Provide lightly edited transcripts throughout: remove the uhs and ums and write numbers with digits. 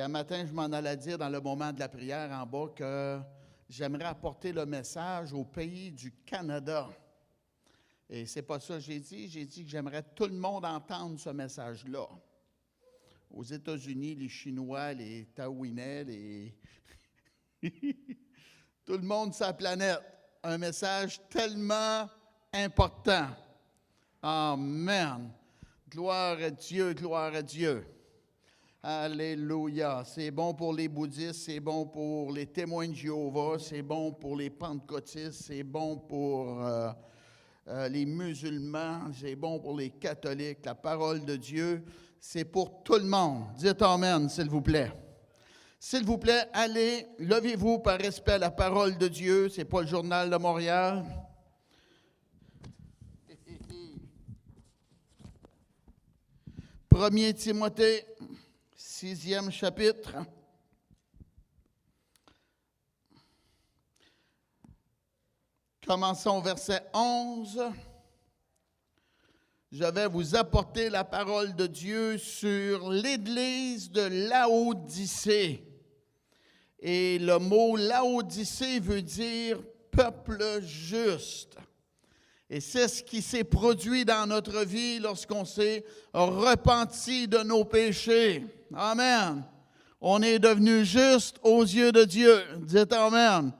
un matin, je m'en allais dire dans le moment de la prière en bas que j'aimerais apporter le message au pays du Canada. Et c'est pas ça que j'ai dit. J'ai dit que j'aimerais tout le monde entendre ce message-là. Aux États-Unis, les Chinois, les Taouinais, tout le monde sur la planète. Un message tellement important. Amen. Gloire à Dieu, gloire à Dieu. Alléluia. C'est bon pour les bouddhistes, c'est bon pour les témoins de Jéhovah, c'est bon pour les pentecôtistes, c'est bon pour les musulmans, c'est bon pour les catholiques. La parole de Dieu, c'est pour tout le monde. Dites Amen, s'il vous plaît. S'il vous plaît, allez, levez-vous par respect à la parole de Dieu. Ce n'est pas le Journal de Montréal. 1 Timothée, 6e chapitre. Commençons au verset 11. Je vais vous apporter la parole de Dieu sur l'Église de Laodicée. Et le mot Laodicée veut dire peuple juste. Et c'est ce qui s'est produit dans notre vie lorsqu'on s'est repenti de nos péchés. Amen. On est devenu juste aux yeux de Dieu. Dites Amen.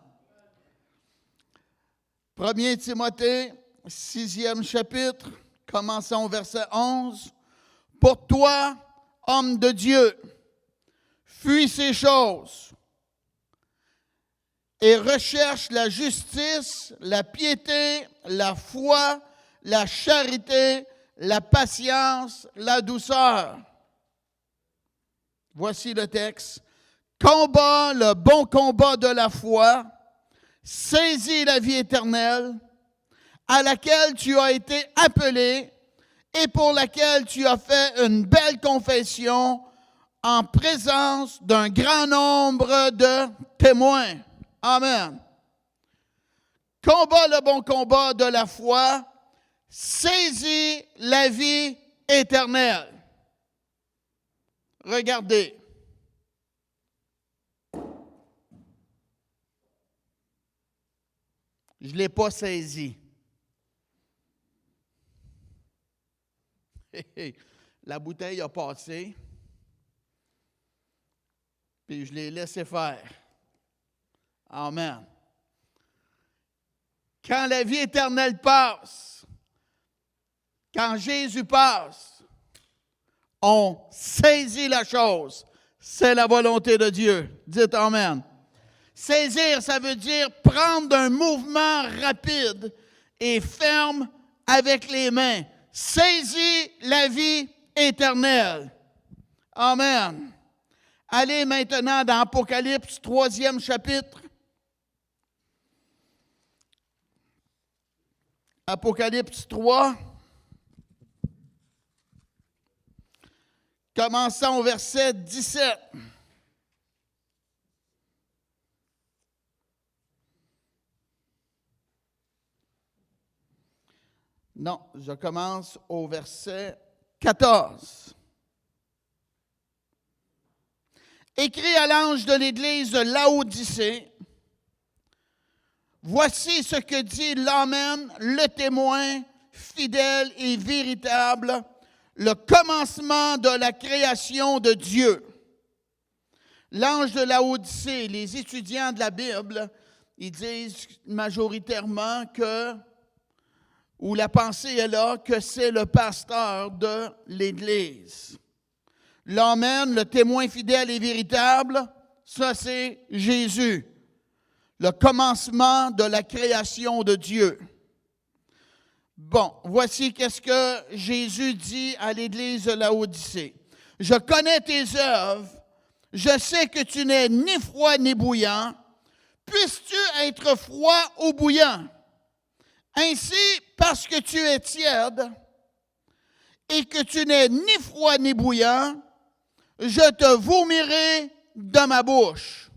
1 Timothée, 6e chapitre, commençons au verset 11. Pour toi, homme de Dieu, fuis ces choses et recherche la justice, la piété, la foi, la charité, la patience, la douceur. Voici le texte. Combat le bon combat de la foi, saisis la vie éternelle, à laquelle tu as été appelé et pour laquelle tu as fait une belle confession en présence d'un grand nombre de témoins. Amen. Combat le bon combat de la foi, saisis la vie éternelle. Regardez. Je ne l'ai pas saisi. La bouteille a passé, puis je l'ai laissé faire. Amen. Quand la vie éternelle passe, quand Jésus passe, on saisit la chose. C'est la volonté de Dieu. Dites Amen. Saisir, ça veut dire prendre un mouvement rapide et ferme avec les mains. Saisis la vie éternelle. Amen. Allez maintenant dans Apocalypse, 3e chapitre. Apocalypse 3. Commençons au verset 17. Non, je commence au verset 14. Écrit à l'ange de l'église de Laodicée, voici ce que dit l'Amen, le témoin fidèle et véritable, le commencement de la création de Dieu. L'ange de Laodicée, les étudiants de la Bible, ils disent majoritairement que, ou la pensée est là, que c'est le pasteur de l'Église. L'Amen, le témoin fidèle et véritable, ça c'est Jésus. Le commencement de la création de Dieu. Bon, voici qu'est-ce que Jésus dit à l'Église de Laodicée. Je connais tes œuvres, je sais que tu n'es ni froid ni bouillant. Puisses-tu être froid ou bouillant? Ainsi, parce que tu es tiède et que tu n'es ni froid ni bouillant, je te vomirai de ma bouche.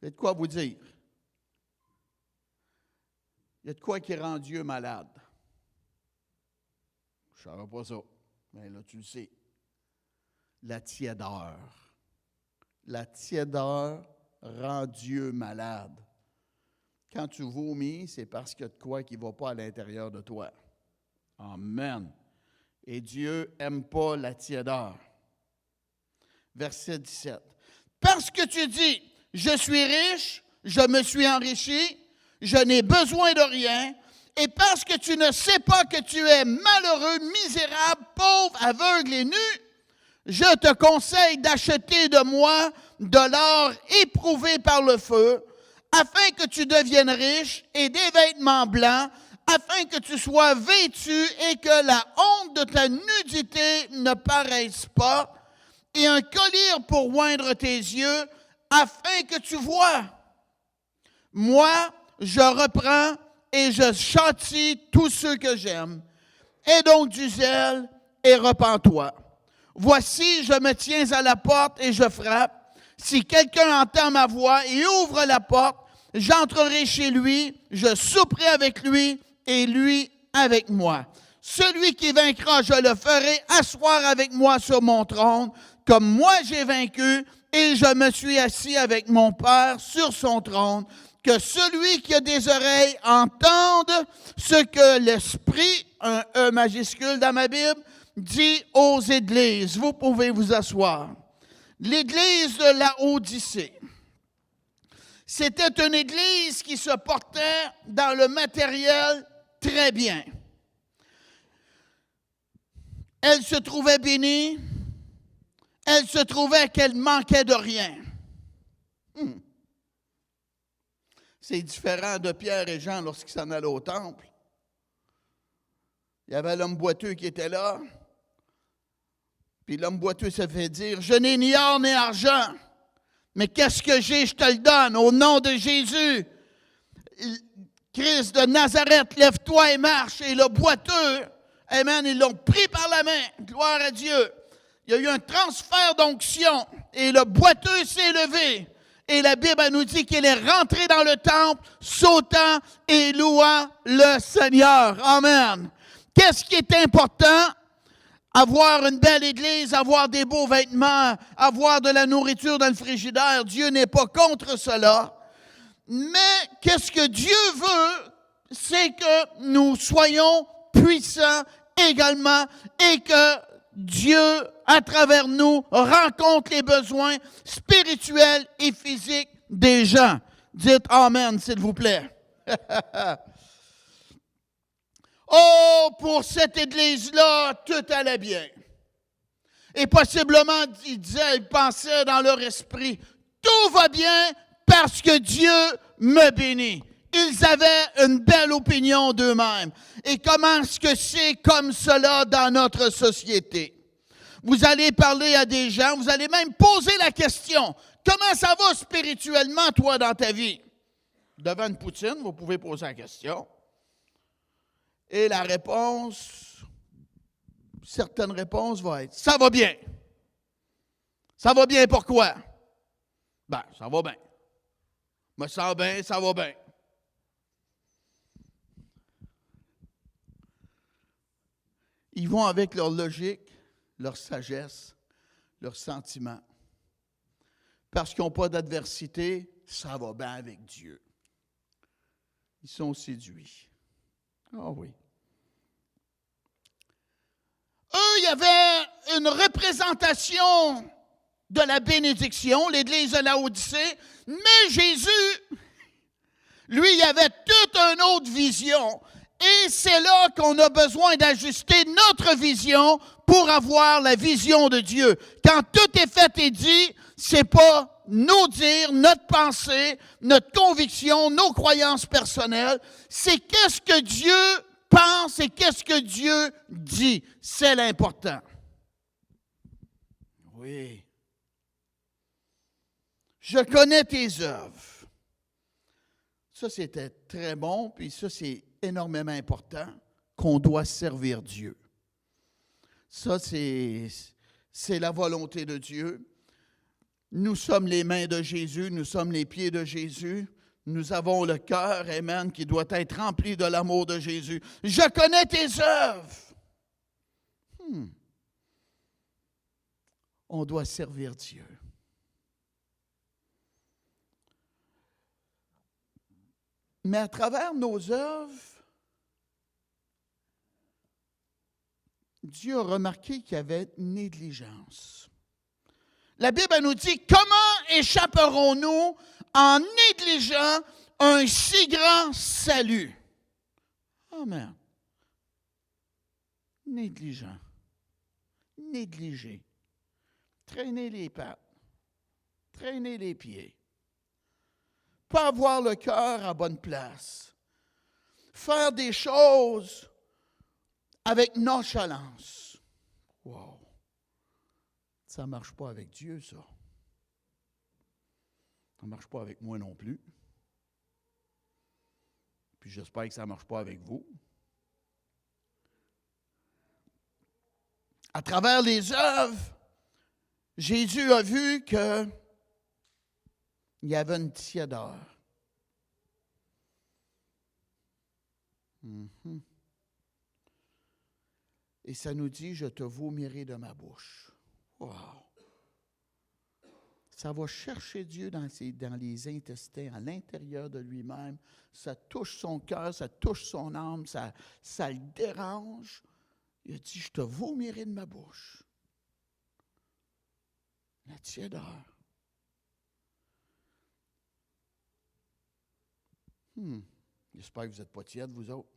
Il y a de quoi vous dire. Il y a de quoi qui rend Dieu malade. Je ne savais pas ça. Mais là, tu le sais. La tiédeur. La tiédeur rend Dieu malade. Quand tu vomis, c'est parce qu'il y a de quoi qui ne va pas à l'intérieur de toi. Amen. Et Dieu n'aime pas la tiédeur. Verset 17. Parce que tu dis, je suis riche, je me suis enrichi, je n'ai besoin de rien, et parce que tu ne sais pas que tu es malheureux, misérable, pauvre, aveugle et nu, je te conseille d'acheter de moi de l'or éprouvé par le feu, afin que tu deviennes riche, et des vêtements blancs, afin que tu sois vêtu et que la honte de ta nudité ne paraisse pas, et un collier pour oindre tes yeux, afin que tu vois. Moi, je reprends et je châtie tous ceux que j'aime. Aie donc du zèle et repens-toi. Voici, je me tiens à la porte et je frappe. Si quelqu'un entend ma voix et ouvre la porte, j'entrerai chez lui, je souperai avec lui et lui avec moi. Celui qui vaincra, je le ferai asseoir avec moi sur mon trône, comme moi j'ai vaincu et je me suis assis avec mon Père sur son trône. Que celui qui a des oreilles entende ce que l'Esprit, un E majuscule dans ma Bible, dit aux églises. Vous pouvez vous asseoir. L'église de Laodicée. C'était une église qui se portait dans le matériel très bien. Elle se trouvait bénie. Elle se trouvait qu'elle manquait de rien. C'est différent de Pierre et Jean lorsqu'ils s'en allaient au temple. Il y avait l'homme boiteux qui était là. Puis l'homme boiteux se fait dire, « Je n'ai ni or ni argent, mais qu'est-ce que j'ai, je te le donne, au nom de Jésus. Christ de Nazareth, lève-toi et marche. » Et le boiteux, amen, ils l'ont pris par la main, gloire à Dieu. Il y a eu un transfert d'onction et le boiteux s'est levé. Et la Bible nous dit qu'il est rentré dans le temple, sautant et louant le Seigneur. Amen. Qu'est-ce qui est important? Avoir une belle église, avoir des beaux vêtements, avoir de la nourriture dans le frigidaire. Dieu n'est pas contre cela. Mais qu'est-ce que Dieu veut? C'est que nous soyons puissants également et que Dieu, à travers nous, rencontre les besoins spirituels et physiques des gens. Dites Amen, s'il vous plaît. Oh, pour cette église-là, tout allait bien. Et possiblement, ils pensaient dans leur esprit, tout va bien parce que Dieu me bénit. Ils avaient une belle opinion d'eux-mêmes. Et comment est-ce que c'est comme cela dans notre société? Vous allez parler à des gens, vous allez même poser la question, comment ça va spirituellement, toi, dans ta vie? Devant une poutine, vous pouvez poser la question. Et la réponse, certaines réponses vont être, ça va bien. Ça va bien pourquoi? Ben, ça va bien. Me sens bien, ça va bien. Ils vont avec leur logique, leur sagesse, leurs sentiments. Parce qu'ils n'ont pas d'adversité, ça va bien avec Dieu. Ils sont séduits. Ah oui. Eux, il y avait une représentation de la bénédiction, l'église de Laodicée, mais Jésus, lui, il avait toute une autre vision. Et c'est là qu'on a besoin d'ajuster notre vision pour avoir la vision de Dieu. Quand tout est fait et dit, c'est pas nos dires, notre pensée, notre conviction, nos croyances personnelles. C'est qu'est-ce que Dieu pense et qu'est-ce que Dieu dit. C'est l'important. Oui. Je connais tes œuvres. Ça, c'était très bon, puis ça, c'est énormément important, qu'on doit servir Dieu. Ça, c'est la volonté de Dieu. Nous sommes les mains de Jésus, nous sommes les pieds de Jésus. Nous avons le cœur, amen, qui doit être rempli de l'amour de Jésus. Je connais tes œuvres. on doit servir Dieu. Mais à travers nos œuvres, Dieu a remarqué qu'il y avait négligence. La Bible nous dit, comment échapperons-nous en négligeant un si grand salut? Amen. Négligent. Négliger. Traîner les pattes. Traîner les pieds. Pas avoir le cœur à bonne place. Faire des choses avec nonchalance. Wow. Ça ne marche pas avec Dieu, ça. Ça ne marche pas avec moi non plus. Puis j'espère que ça ne marche pas avec vous. À travers les œuvres, Jésus a vu qu'il y avait une tiédeur. Et ça nous dit, je te vomirai de ma bouche. Wow! Ça va chercher Dieu dans les intestins, à l'intérieur de lui-même. Ça touche son cœur, ça touche son âme, ça le dérange. Il a dit, je te vomirai de ma bouche. La tiédeur. J'espère que vous n'êtes pas tièdes, vous autres.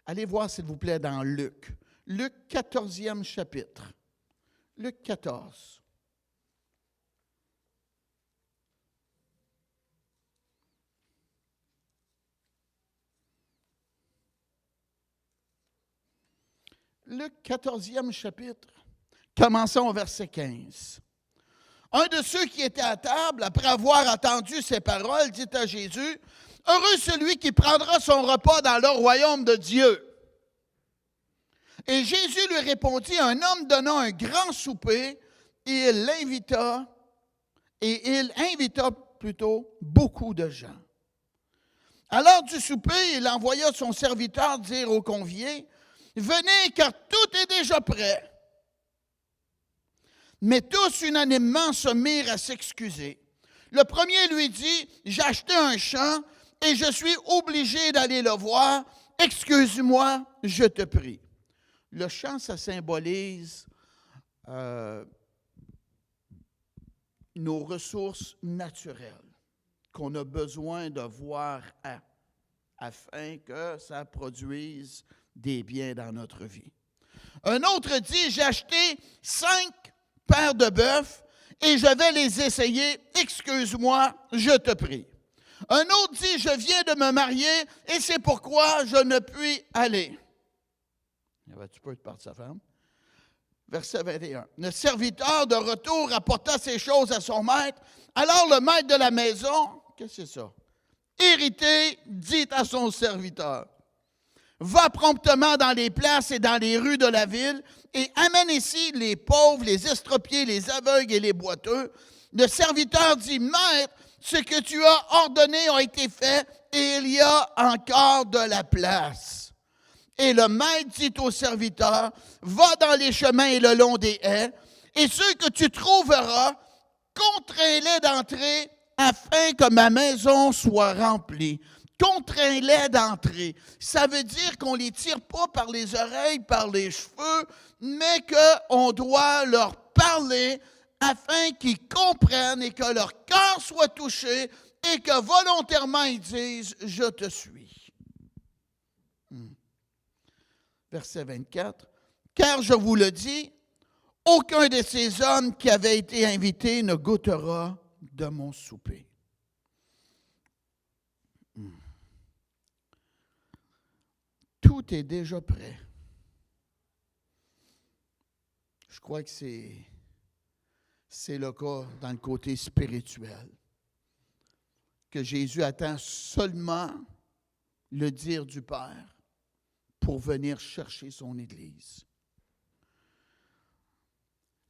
Allez voir, s'il vous plaît, dans Luc. Luc 14e chapitre. Luc 14. Luc 14e chapitre. Commençons au verset 15. Un de ceux qui étaient à table, après avoir entendu ces paroles, dit à Jésus, « Heureux celui qui prendra son repas dans le royaume de Dieu. » Et Jésus lui répondit, un homme donnant un grand souper, et il invita beaucoup de gens. À l'heure du souper, il envoya son serviteur dire aux conviés, « Venez, car tout est déjà prêt. » Mais tous unanimement se mirent à s'excuser. Le premier lui dit, « J'ai acheté un champ et je suis obligé d'aller le voir. Excuse-moi, je te prie. » Le champ, ça symbolise nos ressources naturelles qu'on a besoin de voir afin que ça produise des biens dans notre vie. Un autre dit, j'ai acheté 5 paires de bœufs et je vais les essayer. Excuse-moi, je te prie. Un autre dit, je viens de me marier et c'est pourquoi je ne puis aller. Tu peux parler de sa femme. Verset 21. Le serviteur de retour apporta ces choses à son maître. Alors le maître de la maison, qu'est-ce que c'est ça? Irrité, dit à son serviteur, va promptement dans les places et dans les rues de la ville et amène ici les pauvres, les estropiés, les aveugles et les boiteux. Le serviteur dit, maître, ce que tu as ordonné a été fait et il y a encore de la place. Et le maître dit au serviteur, va dans les chemins et le long des haies, et ceux que tu trouveras, contrains-les d'entrer afin que ma maison soit remplie. Contrains-les d'entrer. Ça veut dire qu'on ne les tire pas par les oreilles, par les cheveux, mais qu'on doit leur parler afin qu'ils comprennent et que leur cœur soit touché et que volontairement ils disent « Je te suis ». Verset 24. « Car je vous le dis, aucun de ces hommes qui avaient été invités ne goûtera de mon souper. » Tout est déjà prêt. Je crois que c'est le cas dans le côté spirituel. Que Jésus attend seulement le dire du Père pour venir chercher son Église.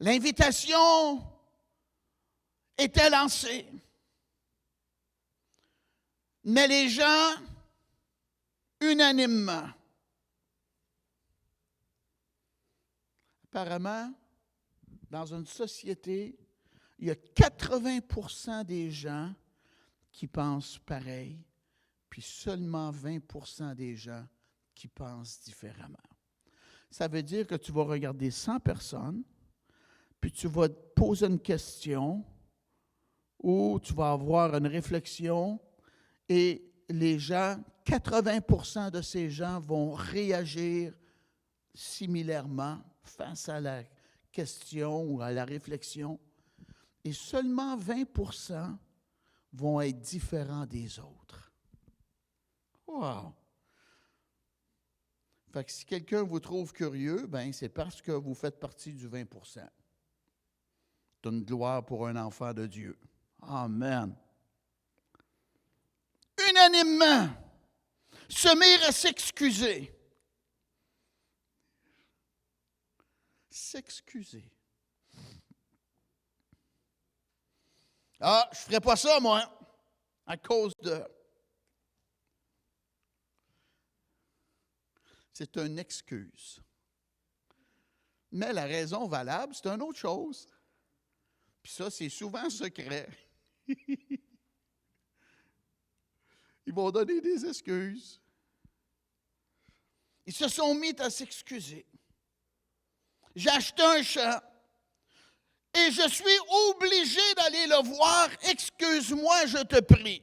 L'invitation était lancée. Mais les gens, unanimement, apparemment, dans une société, il y a 80% des gens qui pensent pareil, puis seulement 20% des gens qui pensent différemment. Ça veut dire que tu vas regarder 100 personnes, puis tu vas te poser une question, ou tu vas avoir une réflexion, et les gens, 80% de ces gens vont réagir similairement face à la question ou à la réflexion, et seulement 20% vont être différents des autres. Wow! Fait que si quelqu'un vous trouve curieux, ben c'est parce que vous faites partie du 20%. C'est une gloire pour un enfant de Dieu. Amen. Unanimement, se mettre à s'excuser. S'excuser. Ah, je ne ferais pas ça, moi, à cause de... C'est une excuse. Mais la raison valable, c'est une autre chose. Puis ça, c'est souvent secret. Ils vont donner des excuses. Ils se sont mis à s'excuser. J'ai acheté un champ et je suis obligé d'aller le voir. Excuse-moi, je te prie.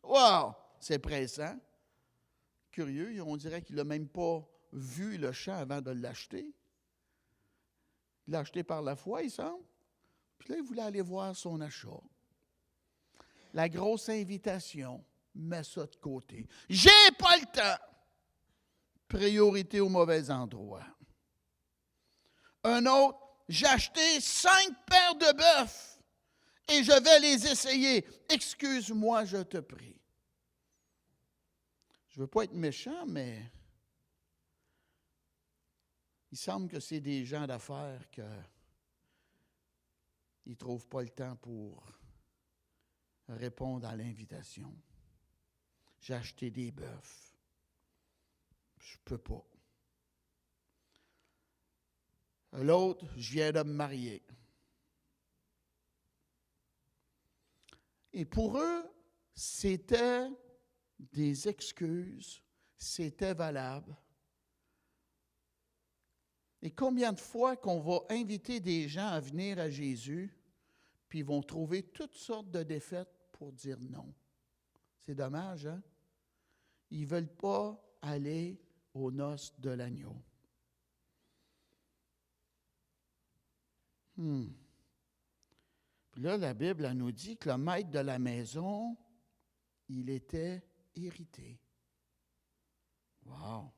Wow, c'est pressant. Curieux, on dirait qu'il n'a même pas vu le champ avant de l'acheter. Il l'a acheté par la foi, il semble. Puis là, il voulait aller voir son achat. La grosse invitation, mets ça de côté. J'ai pas le temps. Priorité au mauvais endroit. Un autre, j'ai acheté 5 paires de bœufs et je vais les essayer. Excuse-moi, je te prie. Je ne veux pas être méchant, mais il semble que c'est des gens d'affaires qu'ils ne trouvent pas le temps pour répondre à l'invitation. J'ai acheté des bœufs. Je ne peux pas. L'autre, je viens de me marier. Et pour eux, c'était des excuses, c'était valable. Et combien de fois qu'on va inviter des gens à venir à Jésus, puis ils vont trouver toutes sortes de défaites pour dire non. C'est dommage, hein? Ils ne veulent pas aller aux noces de l'agneau. Puis là, la Bible, elle nous dit que le maître de la maison, il était irrité. Wow!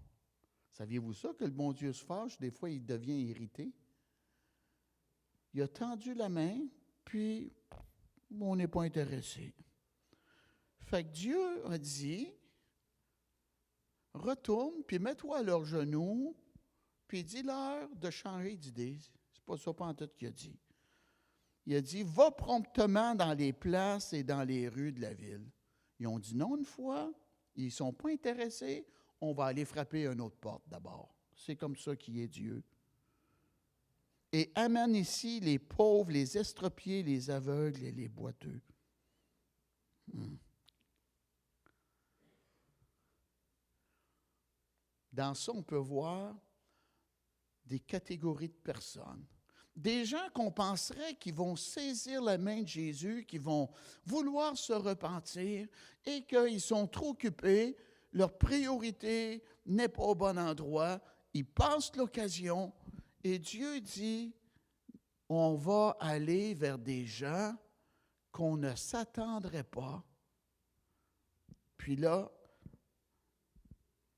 Saviez-vous ça, que le bon Dieu se fâche? Des fois, il devient irrité. Il a tendu la main, puis on n'est pas intéressé. Fait que Dieu a dit, retourne, puis mets-toi à leurs genoux, puis dis-leur de changer d'idée. C'est pas ça pantoute qu'il a dit. Il a dit, va promptement dans les places et dans les rues de la ville. Ils ont dit non une fois, ils ne sont pas intéressés, on va aller frapper une autre porte d'abord. C'est comme ça qu'il est Dieu. Et amène ici les pauvres, les estropiés, les aveugles et les boiteux. Dans ça, on peut voir des catégories de personnes. Des gens qu'on penserait qui vont saisir la main de Jésus, qui vont vouloir se repentir et qu'ils sont trop occupés, leur priorité n'est pas au bon endroit, ils passent l'occasion et Dieu dit, on va aller vers des gens qu'on ne s'attendrait pas. Puis là,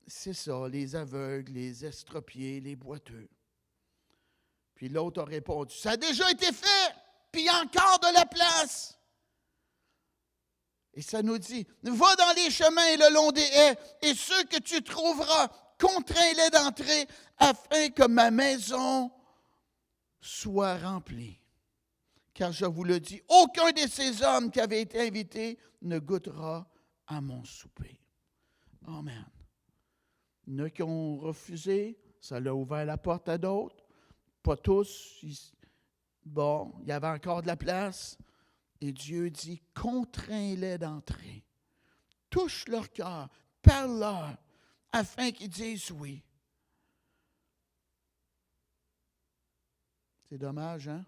c'est ça, les aveugles, les estropiés, les boiteux. Puis l'autre a répondu, ça a déjà été fait, puis il y a encore de la place. Et ça nous dit, va dans les chemins et le long des haies, et ceux que tu trouveras, contrains-les d'entrer, afin que ma maison soit remplie. Car je vous le dis, aucun de ces hommes qui avaient été invités ne goûtera à mon souper. Amen. Il y en a qui ont refusé, ça l'a ouvert la porte à d'autres. Pas tous, Bon, il y avait encore de la place. Et Dieu dit, contrains-les d'entrer. Touche leur cœur, parle-leur, afin qu'ils disent oui. C'est dommage, hein?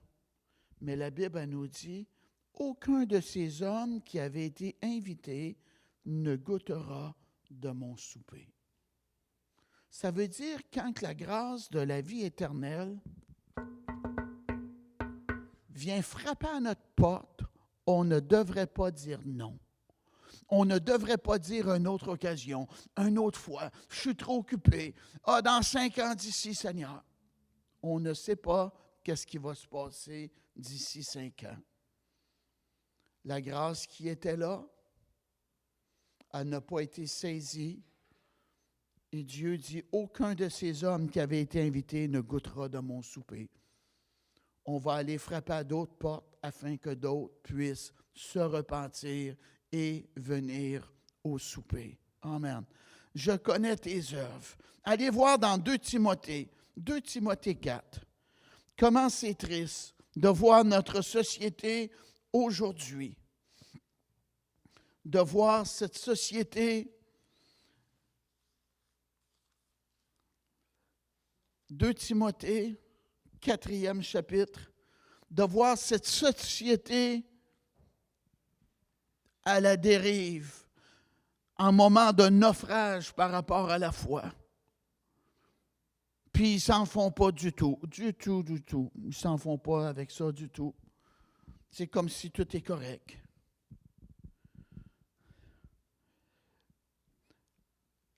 Mais la Bible elle nous dit, aucun de ces hommes qui avaient été invités ne goûtera de mon souper. Ça veut dire quand la grâce de la vie éternelle vient frapper à notre porte, on ne devrait pas dire non. On ne devrait pas dire une autre occasion, une autre fois, je suis trop occupé. Ah, dans 5 ans d'ici, Seigneur. On ne sait pas qu'est-ce qui va se passer d'ici 5 ans. La grâce qui était là, elle n'a pas été saisie. Et Dieu dit, aucun de ces hommes qui avaient été invités ne goûtera de mon souper. On va aller frapper à d'autres portes afin que d'autres puissent se repentir et venir au souper. Amen. Je connais tes œuvres. Allez voir dans 2 Timothée 4. Comment c'est triste de voir notre société aujourd'hui, de voir cette société. 2 Timothée, 4e chapitre, de voir cette société à la dérive, en moment de naufrage par rapport à la foi. Puis ils ne s'en font pas du tout. Ils ne s'en font pas avec ça du tout. C'est comme si tout est correct.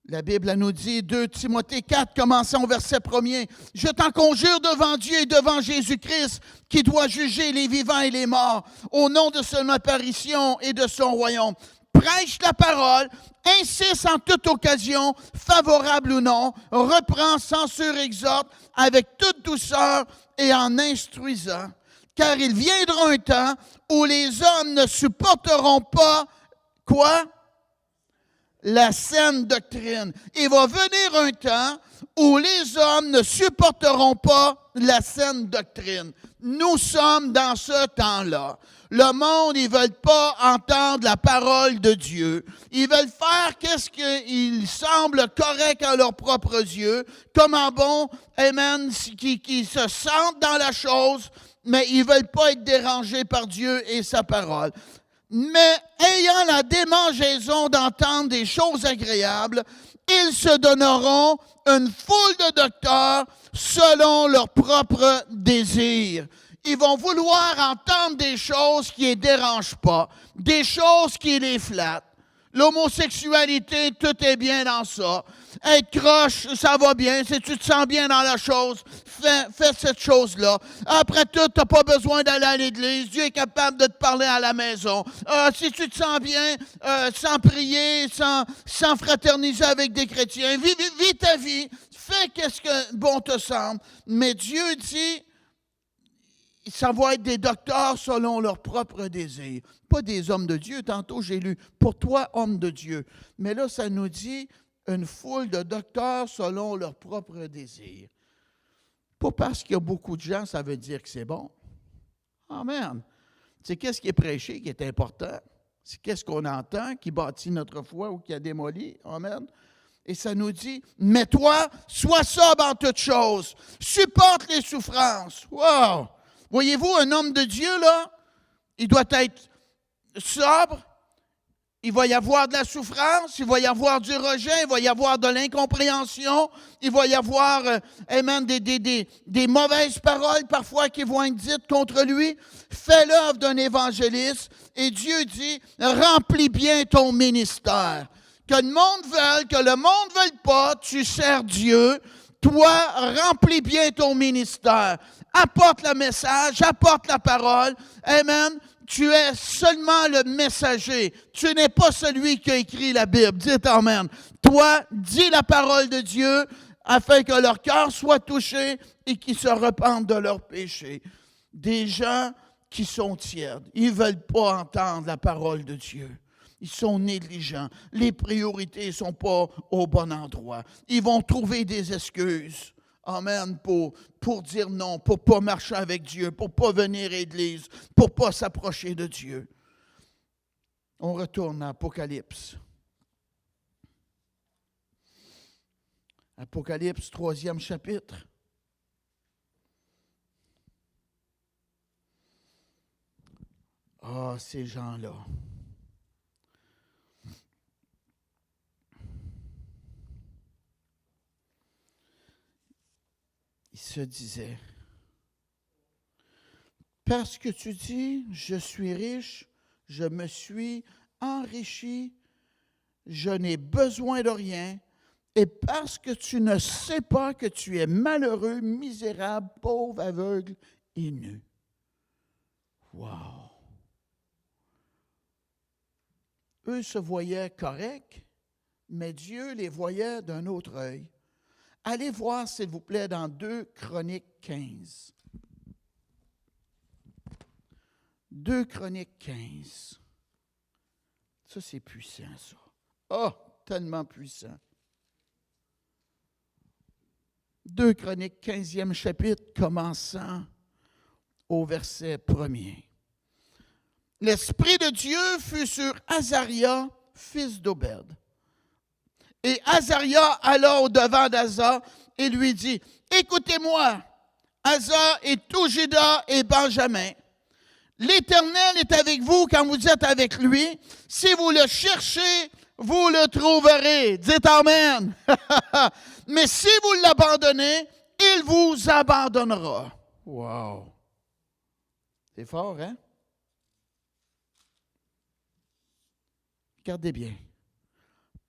La Bible elle nous dit, 2 Timothée 4, commençons au verset 1er. « Je t'en conjure devant Dieu et devant Jésus-Christ, qui doit juger les vivants et les morts, au nom de son apparition et de son royaume. Prêche la parole, insiste en toute occasion, favorable ou non, reprend, censure, exhorte, avec toute douceur et en instruisant. Car il viendra un temps où les hommes ne supporteront pas, quoi? La saine doctrine. Il va venir un temps où les hommes ne supporteront pas la saine doctrine. Nous sommes dans ce temps-là. Le monde, ils ne veulent pas entendre la parole de Dieu. Ils veulent faire qu'est-ce qu'il semble correct à leurs propres yeux, comme un bon, amen, qui se sentent dans la chose, mais ils ne veulent pas être dérangés par Dieu et sa parole. Mais ayant la démangeaison d'entendre des choses agréables, ils se donneront une foule de docteurs selon leurs propres désirs. Ils vont vouloir entendre des choses qui ne les dérangent pas, des choses qui les flattent. L'homosexualité, tout est bien dans ça. Être croche, ça va bien. Si tu te sens bien dans la chose, fais cette chose-là. Après tout, tu n'as pas besoin d'aller à l'église. Dieu est capable de te parler à la maison. Si tu te sens bien, sans prier, sans fraterniser avec des chrétiens, vis ta vie. Fais qu'est-ce que bon te semble. Mais Dieu dit, ça va être des docteurs selon leurs propres désirs. Pas des hommes de Dieu. Tantôt, j'ai lu « Pour toi, homme de Dieu ». Mais là, ça nous dit une foule de docteurs selon leurs propres désirs. Pas parce qu'il y a beaucoup de gens, ça veut dire que c'est bon. Amen. C'est qu'est-ce qui est prêché qui est important. C'est qu'est-ce qu'on entend qui bâtit notre foi ou qui a démoli. Amen. Et ça nous dit, mais toi, sois sobre en toutes choses. Supporte les souffrances. Wow! Voyez-vous, un homme de Dieu, là, il doit être sobre, il va y avoir de la souffrance, il va y avoir du rejet, il va y avoir de l'incompréhension, il va y avoir des mauvaises paroles parfois qui vont être dites contre lui. Fais l'œuvre d'un évangéliste et Dieu dit, remplis bien ton ministère. Que le monde veuille, que le monde ne veuille pas, tu sers Dieu. Toi, remplis bien ton ministère. Apporte le message, apporte la parole. Amen. Tu es seulement le messager. Tu n'es pas celui qui a écrit la Bible. Dites amen. Toi, dis la parole de Dieu afin que leur cœur soit touché et qu'ils se repentent de leurs péchés. Des gens qui sont tièdes. Ils ne veulent pas entendre la parole de Dieu. Ils sont négligents. Les priorités ne sont pas au bon endroit. Ils vont trouver des excuses. Amen, pour dire non, pour ne pas marcher avec Dieu, pour ne pas venir à l'Église, pour ne pas s'approcher de Dieu. On retourne à Apocalypse. Apocalypse, 3e chapitre. Ah, ces gens-là. Ils se disaient, parce que tu dis, je suis riche, je me suis enrichi, je n'ai besoin de rien, et parce que tu ne sais pas que tu es malheureux, misérable, pauvre, aveugle et nu. Wow! Eux se voyaient corrects, mais Dieu les voyait d'un autre œil. Allez voir, s'il vous plaît, dans 2 Chroniques 15. 2 Chroniques 15. Ça, c'est puissant, ça. Oh, tellement puissant. 2 Chroniques 15e chapitre, commençant au verset 1er. L'Esprit de Dieu fut sur Azaria, fils d'Obed. Et Azaria alla au-devant d'Asa et lui dit, « Écoutez-moi, Asa et tout Juda et Benjamin. L'Éternel est avec vous quand vous êtes avec lui. Si vous le cherchez, vous le trouverez. » Dites Amen. Mais si vous l'abandonnez, il vous abandonnera. Wow. C'est fort, hein? Regardez bien.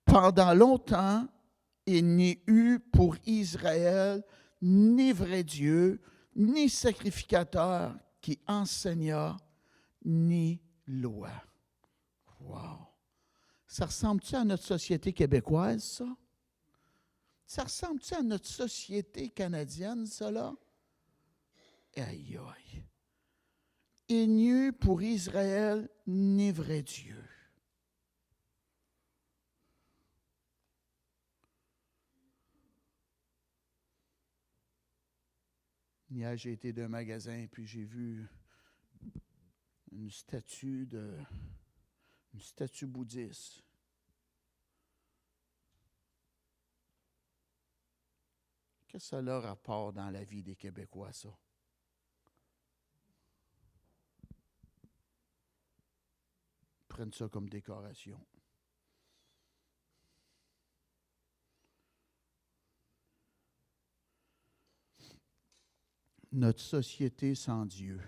Pendant longtemps, il n'y eut pour Israël ni vrai Dieu, ni sacrificateur qui enseignât, ni loi. Wow! Ça ressemble-tu à notre société québécoise, ça? Ça ressemble-tu à notre société canadienne, ça, là? Aïe, aïe. Il n'y eut pour Israël ni vrai Dieu. Hier, j'ai été d'un magasin, puis j'ai vu une statue bouddhiste. Qu'est-ce que ça a le rapport dans la vie des Québécois, ça? Ils prennent ça comme décoration. Notre société sans Dieu.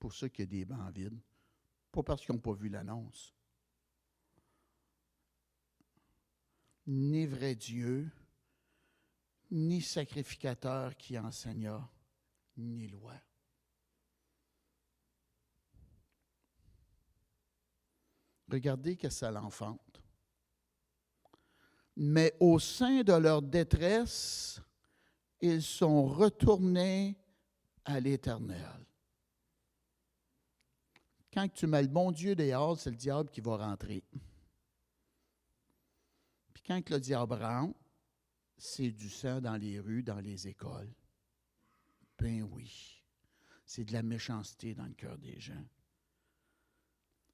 Pour ça qu'il y a des bancs vides. Pas parce qu'ils n'ont pas vu l'annonce. Ni vrai Dieu, ni sacrificateur qui enseigna, ni loi. Regardez que ça l'enfante. Mais au sein de leur détresse, ils sont retournés à l'Éternel. Quand tu mets le bon Dieu dehors, c'est le diable qui va rentrer. Puis quand le diable rentre, c'est du sang dans les rues, dans les écoles. Ben oui, c'est de la méchanceté dans le cœur des gens.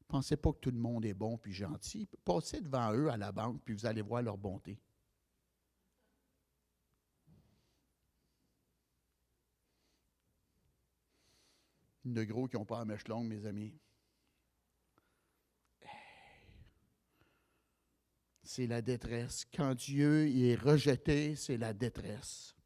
Pensez pas que tout le monde est bon puis gentil. Passez devant eux à la banque, puis vous allez voir leur bonté. De gros qui n'ont pas la mèche longue, mes amis. C'est la détresse. Quand Dieu est rejeté, c'est la détresse.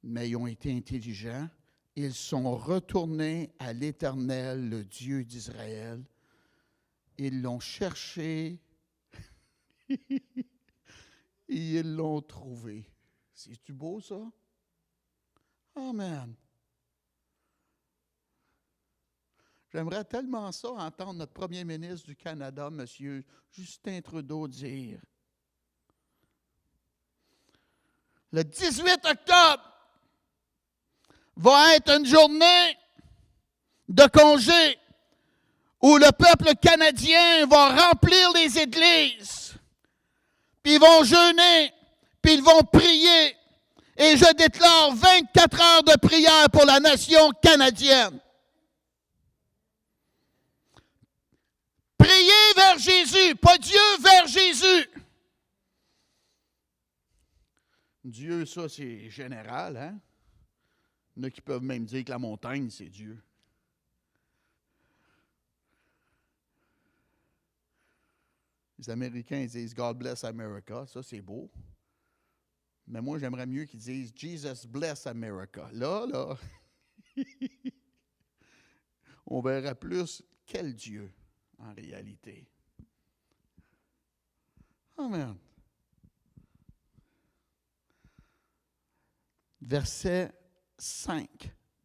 Mais ils ont été intelligents. Ils sont retournés à l'Éternel, le Dieu d'Israël. Ils l'ont cherché et ils l'ont trouvé. C'est-tu beau, ça? Amen. J'aimerais tellement ça entendre notre premier ministre du Canada, M. Justin Trudeau, dire le 18 octobre va être une journée de congé où le peuple canadien va remplir les églises puis ils vont jeûner, puis ils vont prier. Et je déclare 24 heures de prière pour la nation canadienne. Priez vers Jésus, pas Dieu, vers Jésus. Dieu, ça, c'est général, hein? Il y en a qui peuvent même dire que la montagne, c'est Dieu. Les Américains disent « God bless America », ça, c'est beau. Mais moi, j'aimerais mieux qu'ils disent « Jesus bless America ». Là, on verra plus quel Dieu, en réalité. Amen. Verset 5.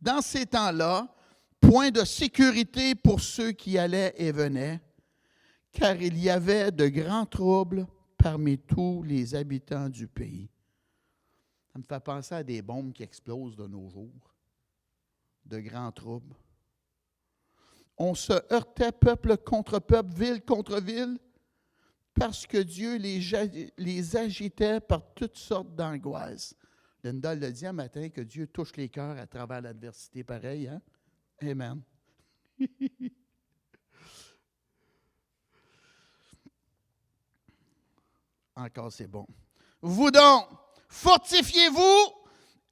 Dans ces temps-là, point de sécurité pour ceux qui allaient et venaient, car il y avait de grands troubles parmi tous les habitants du pays. Ça me fait penser à des bombes qui explosent de nos jours. De grands troubles. On se heurtait peuple contre peuple, ville contre ville, parce que Dieu les agitait par toutes sortes d'angoisses. Linda l'a dit un matin que Dieu touche les cœurs à travers l'adversité pareil, hein? Amen. Encore c'est bon. Vous donc, fortifiez-vous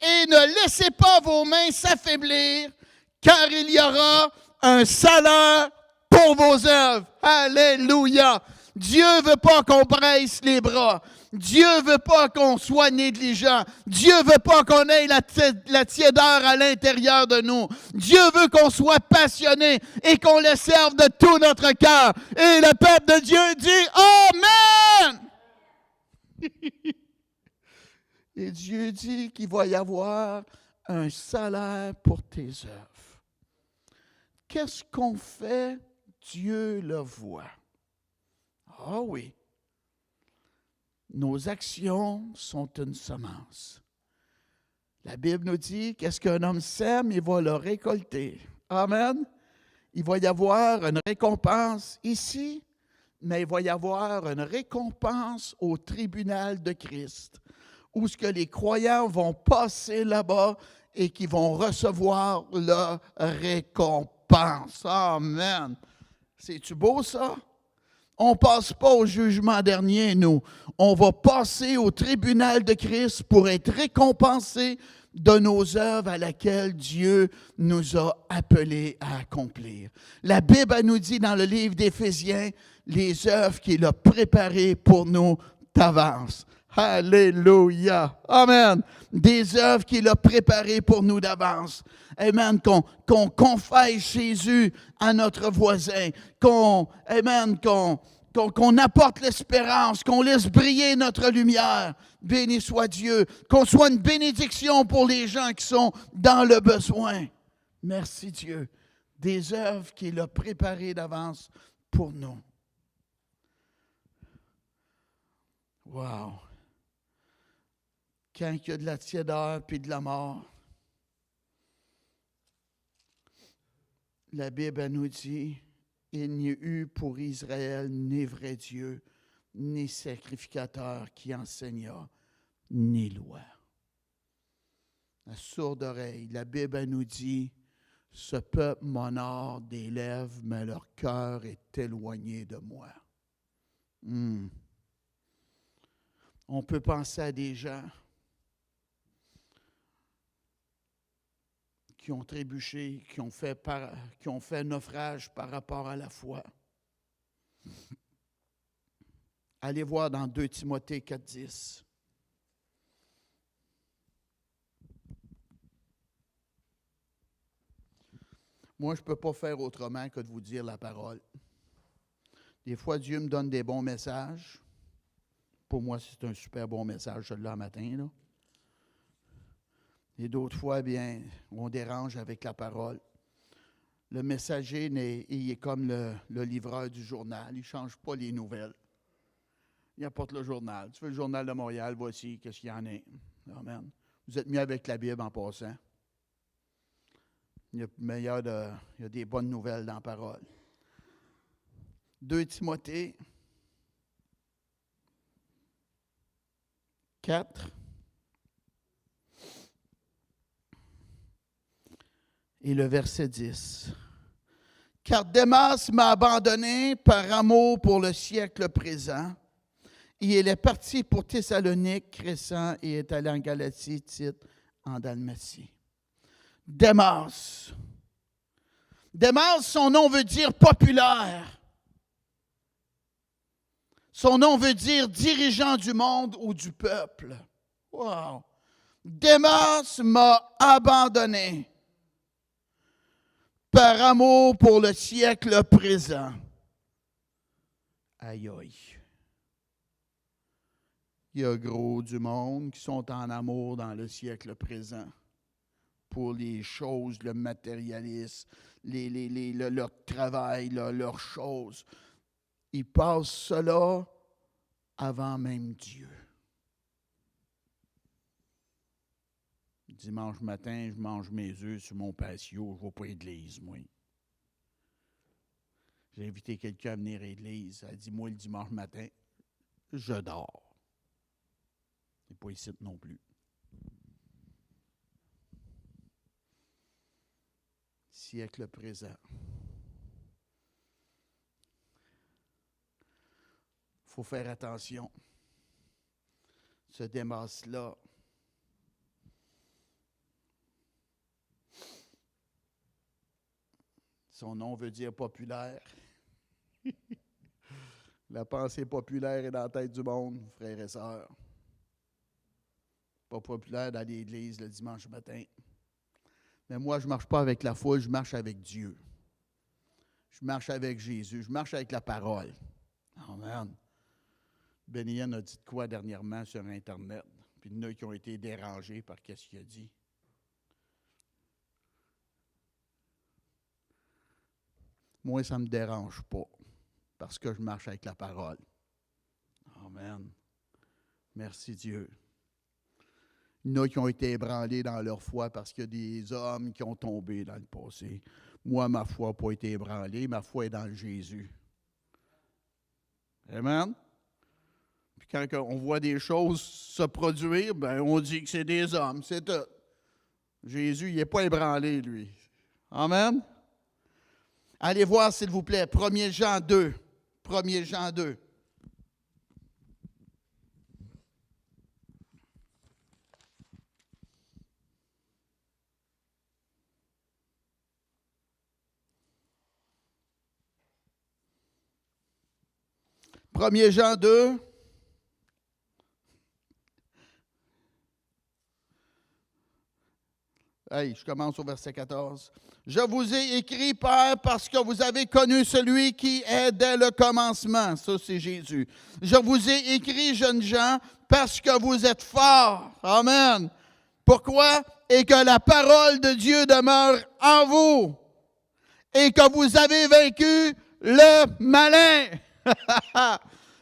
et ne laissez pas vos mains s'affaiblir, car il y aura un salaire pour vos œuvres. Alléluia! Dieu ne veut pas qu'on baisse les bras. Dieu ne veut pas qu'on soit négligent. Dieu ne veut pas qu'on ait la tiédeur à l'intérieur de nous. Dieu veut qu'on soit passionné et qu'on le serve de tout notre cœur. Et le peuple de Dieu dit Amen! Et Dieu dit qu'il va y avoir un salaire pour tes œuvres. Qu'est-ce qu'on fait? Dieu le voit. Ah oui. Nos actions sont une semence. La Bible nous dit qu'est-ce qu'un homme sème, il va le récolter. Amen. Il va y avoir une récompense ici, mais il va y avoir une récompense au tribunal de Christ, où ce que les croyants vont passer là-bas et qui vont recevoir leur récompense. Amen. C'est-tu beau ça? On ne passe pas au jugement dernier, nous. On va passer au tribunal de Christ pour être récompensés de nos œuvres à laquelle Dieu nous a appelés à accomplir. La Bible elle nous dit dans le livre d'Éphésiens, les œuvres qu'il a préparées pour nous d'avance. Alléluia. Amen. Des œuvres qu'il a préparées pour nous d'avance. Amen. Qu'on confesse Jésus à notre voisin. Qu'on apporte l'espérance. Qu'on laisse briller notre lumière. Béni soit Dieu. Qu'on soit une bénédiction pour les gens qui sont dans le besoin. Merci Dieu. Des œuvres qu'il a préparées d'avance pour nous. Wow. Quand il y a de la tiédeur puis de la mort, la Bible nous dit, il n'y eut pour Israël ni vrai Dieu, ni sacrificateur qui enseigna, ni loi. La sourde oreille, la Bible nous dit, ce peuple m'honore des lèvres, mais leur cœur est éloigné de moi. On peut penser à des gens qui ont trébuché, qui ont fait naufrage par rapport à la foi. Allez voir dans 2 Timothée 4,10. Moi, je ne peux pas faire autrement que de vous dire la parole. Des fois, Dieu me donne des bons messages. Pour moi, c'est un super bon message, celui-là, matin, là. Et d'autres fois, bien, on dérange avec la parole. Le messager, il est comme le livreur du journal. Il ne change pas les nouvelles. Il apporte le journal. Tu veux le journal de Montréal, voici, qu'est-ce qu'il y en a. Amen. Vous êtes mieux avec la Bible en passant. Il y a des bonnes nouvelles dans la parole. 2 Timothée. 4. Et le verset 10. Car Démas m'a abandonné par amour pour le siècle présent. Et il est parti pour Thessalonique, Crescent, et est allé en Galatie, Tite, en Dalmatie. Démas. Démas, son nom veut dire populaire. Son nom veut dire dirigeant du monde ou du peuple. Wow. Démas m'a abandonné par amour pour le siècle présent. Aïe aïe. Il y a gros du monde qui sont en amour dans le siècle présent pour les choses, le matérialisme, leur travail, leurs choses. Ils passent cela avant même Dieu. Dimanche matin, je mange mes œufs sur mon patio, je ne vais pas à l'église, moi. J'ai invité quelqu'un à venir à l'église. Elle dit, moi, le dimanche matin, je dors. C'est pas ici non plus. Siècle présent. Il faut faire attention. Ce Démas-là, son nom veut dire populaire. La pensée populaire est dans la tête du monde, frères et sœurs. Pas populaire dans l'église le dimanche matin. Mais moi, je ne marche pas avec la foule, je marche avec Dieu. Je marche avec Jésus, je marche avec la parole. Amen. Benny-Ann a dit de quoi dernièrement sur Internet? Puis il y en a qui ont été dérangés par ce qu'il a dit. Moi, ça ne me dérange pas, parce que je marche avec la parole. Amen. Merci Dieu. Il y en a qui ont été ébranlés dans leur foi parce qu'il y a des hommes qui ont tombé dans le passé. Moi, ma foi n'a pas été ébranlée, ma foi est dans le Jésus. Amen. Puis quand on voit des choses se produire, ben on dit que c'est des hommes, c'est tout. Jésus, il n'est pas ébranlé, lui. Amen. Allez voir, s'il vous plaît, 1 Jean 2. 1 Jean 2. Premier Jean 2. Hey, je commence au verset 14. Je vous ai écrit, Père, parce que vous avez connu celui qui est dès le commencement. Ça, c'est Jésus. Je vous ai écrit, jeunes gens, parce que vous êtes forts. Amen. Pourquoi? Et que la parole de Dieu demeure en vous. Et que vous avez vaincu le malin.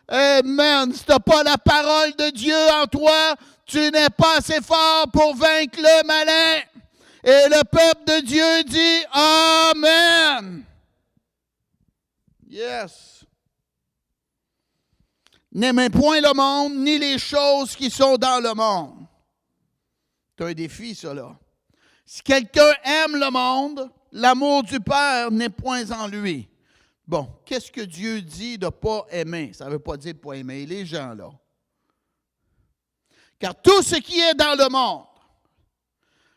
Amen. Si tu n'as pas la parole de Dieu en toi, tu n'es pas assez fort pour vaincre le malin. Et le peuple de Dieu dit Amen. Yes. N'aimez point le monde, ni les choses qui sont dans le monde. C'est un défi, ça, là. Si quelqu'un aime le monde, l'amour du Père n'est point en lui. Bon, qu'est-ce que Dieu dit de ne pas aimer? Ça ne veut pas dire de ne pas aimer les gens, là. Car tout ce qui est dans le monde,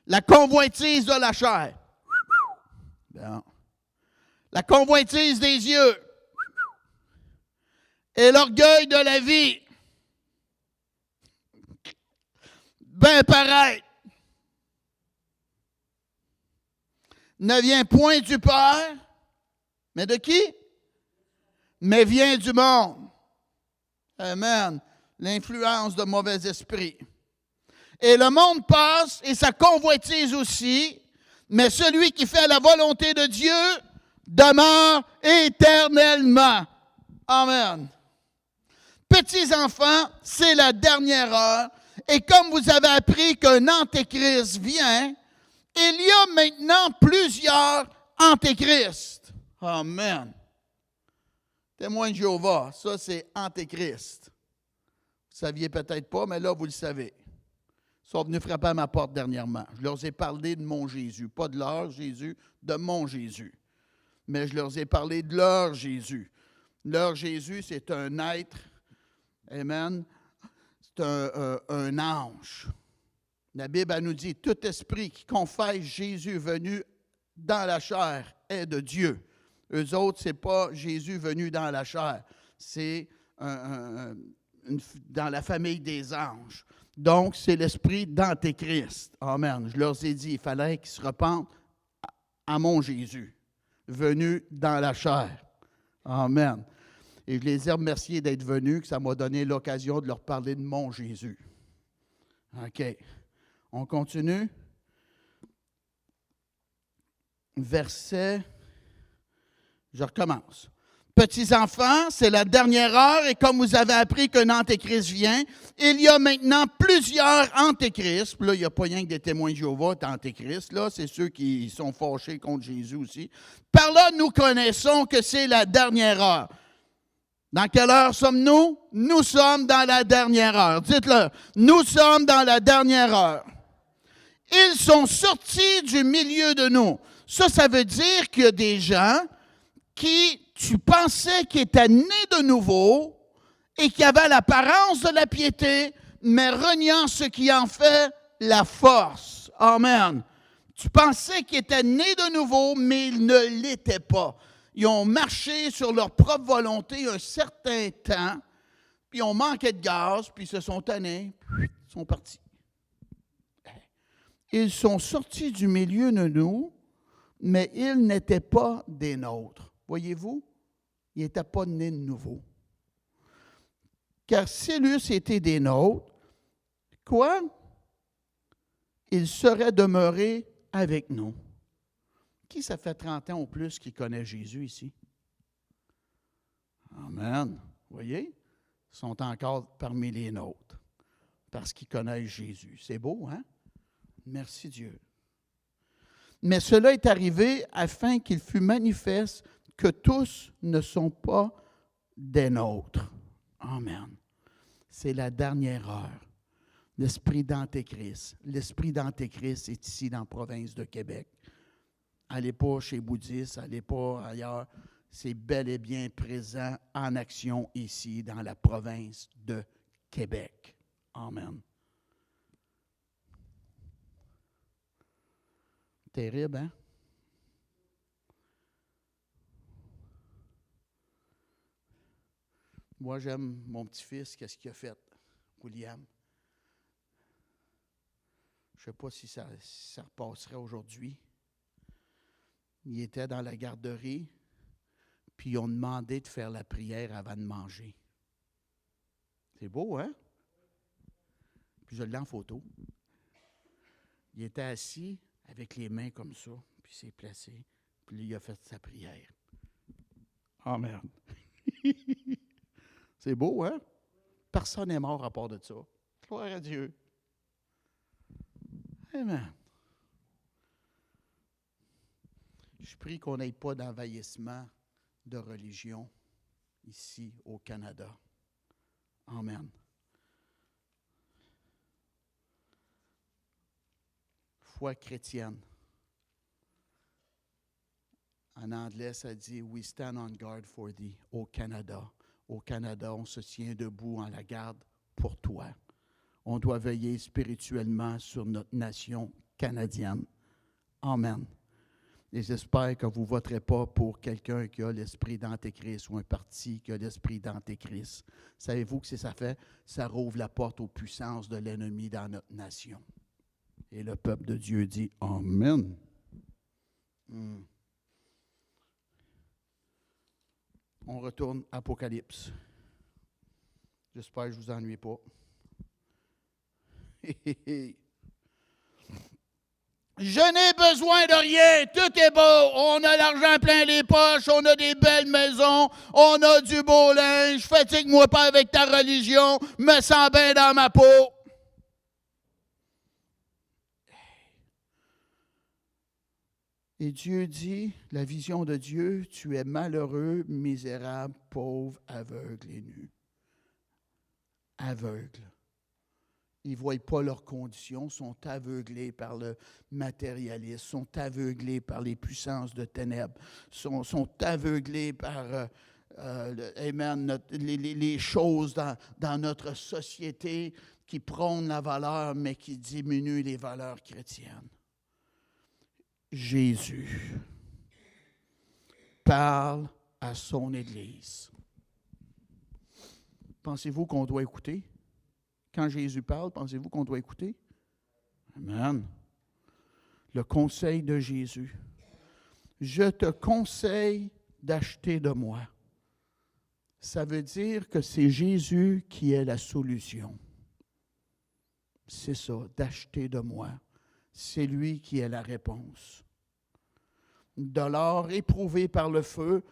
la convoitise de la chair, bien, la convoitise des yeux et l'orgueil de la vie, ben pareil, ne vient point du Père, mais de qui? Mais vient du monde. Amen. L'influence de mauvais esprits. Et le monde passe et sa convoitise aussi, mais celui qui fait la volonté de Dieu demeure éternellement. Amen. Petits enfants, c'est la dernière heure, et comme vous avez appris qu'un antéchrist vient, il y a maintenant plusieurs antéchrists. Amen. Témoin de Jéhovah, ça c'est antéchrist. Vous saviez peut-être pas, mais là, vous le savez. Ils sont venus frapper à ma porte dernièrement. Je leur ai parlé de mon Jésus. Pas de leur Jésus, de mon Jésus. Mais je leur ai parlé de leur Jésus. Leur Jésus, c'est un être, amen, c'est un ange. La Bible, elle nous dit, tout esprit qui confesse Jésus venu dans la chair est de Dieu. Eux autres, ce n'est pas Jésus venu dans la chair. C'est dans la famille des anges. Donc, c'est l'esprit d'Antéchrist. Amen. Je leur ai dit, il fallait qu'ils se repentent à mon Jésus, venu dans la chair. Amen. Et je les ai remerciés d'être venus, que ça m'a donné l'occasion de leur parler de mon Jésus. OK. On continue. Verset, je recommence. Petits enfants, c'est la dernière heure et comme vous avez appris qu'un antéchrist vient, il y a maintenant plusieurs antéchrists. Puis là, il n'y a pas rien que des témoins de Jéhovah, antéchrists, là, c'est ceux qui sont fâchés contre Jésus aussi. Par là, nous connaissons que c'est la dernière heure. Dans quelle heure sommes-nous? Nous sommes dans la dernière heure. Dites-le, nous sommes dans la dernière heure. Ils sont sortis du milieu de nous. Ça veut dire qu'il y a des gens qui, tu pensais qu'ils étaient nés de nouveau et qui avaient l'apparence de la piété, mais reniant ce qui en fait la force. Amen. Tu pensais qu'ils étaient nés de nouveau, mais ils ne l'étaient pas. Ils ont marché sur leur propre volonté un certain temps, puis ils ont manqué de gaz, puis ils se sont tannés, ils sont partis. Ils sont sortis du milieu de nous, mais ils n'étaient pas des nôtres. Voyez-vous, ils n'étaient pas nés de nouveau. Car s'ils eussent été des nôtres, quoi? Ils seraient demeurés avec nous. Qui, ça fait 30 ans ou plus qui connaît Jésus ici? Amen. Vous voyez? Ils sont encore parmi les nôtres parce qu'ils connaissent Jésus. C'est beau, hein? Merci Dieu. Mais cela est arrivé afin qu'il fût manifeste que tous ne sont pas des nôtres. Amen. C'est la dernière heure. L'esprit d'Antéchrist. L'esprit d'Antéchrist est ici dans la province de Québec. Allez pas chez Bouddhiste, allez pas ailleurs. C'est bel et bien présent en action ici dans la province de Québec. Amen. Terrible, hein? Moi, j'aime mon petit-fils, qu'est-ce qu'il a fait, William. Je ne sais pas si ça repasserait aujourd'hui. Il était dans la garderie, puis ils ont demandé de faire la prière avant de manger. C'est beau, hein? Puis je l'ai en photo. Il était assis avec les mains comme ça, puis il s'est placé, puis il a fait sa prière. Amen. C'est beau, hein? Personne n'est mort à part de ça. Gloire à Dieu. Amen. Je prie qu'on n'ait pas d'envahissement de religion ici au Canada. Amen. Foi chrétienne. En anglais, ça dit « We stand on guard for thee » au Canada. Au Canada, on se tient debout en la garde pour toi. On doit veiller spirituellement sur notre nation canadienne. Amen. Et j'espère que vous ne voterez pas pour quelqu'un qui a l'esprit d'Antéchrist ou un parti qui a l'esprit d'Antéchrist. Savez-vous que ça fait? Ça rouvre la porte aux puissances de l'ennemi dans notre nation. Et le peuple de Dieu dit « Amen ». On retourne à Apocalypse. J'espère que je ne vous ennuie pas. Je n'ai besoin de rien, tout est beau, on a l'argent plein les poches, on a des belles maisons, on a du beau linge, fatigue-moi pas avec ta religion, me sens bien dans ma peau. Et Dieu dit, la vision de Dieu, tu es malheureux, misérable, pauvre, aveugle et nu. aveugles. Ils ne voient pas leurs conditions, sont aveuglés par le matérialisme, sont aveuglés par les puissances de ténèbres, sont aveuglés par amen, les choses dans notre société qui prônent la valeur, mais qui diminuent les valeurs chrétiennes. Jésus parle à son Église. Pensez-vous qu'on doit écouter? Quand Jésus parle, pensez-vous qu'on doit écouter? Amen. Le conseil de Jésus. Je te conseille d'acheter de moi. Ça veut dire que c'est Jésus qui est la solution. C'est ça, d'acheter de moi. C'est lui qui est la réponse. De l'or éprouvé par le feu,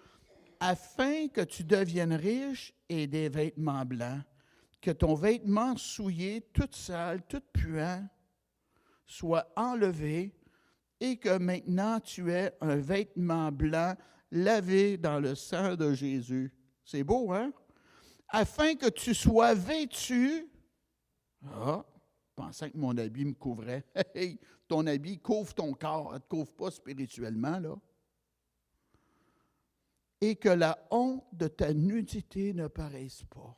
afin que tu deviennes riche et des vêtements blancs, que ton vêtement souillé, tout sale, tout puant, soit enlevé et que maintenant tu aies un vêtement blanc lavé dans le sang de Jésus. C'est beau, hein? Afin que tu sois vêtu. Ah, je pensais que mon habit me couvrait. Hey, ton habit couvre ton corps, elle ne te couvre pas spirituellement, là. Et que la honte de ta nudité ne paraisse pas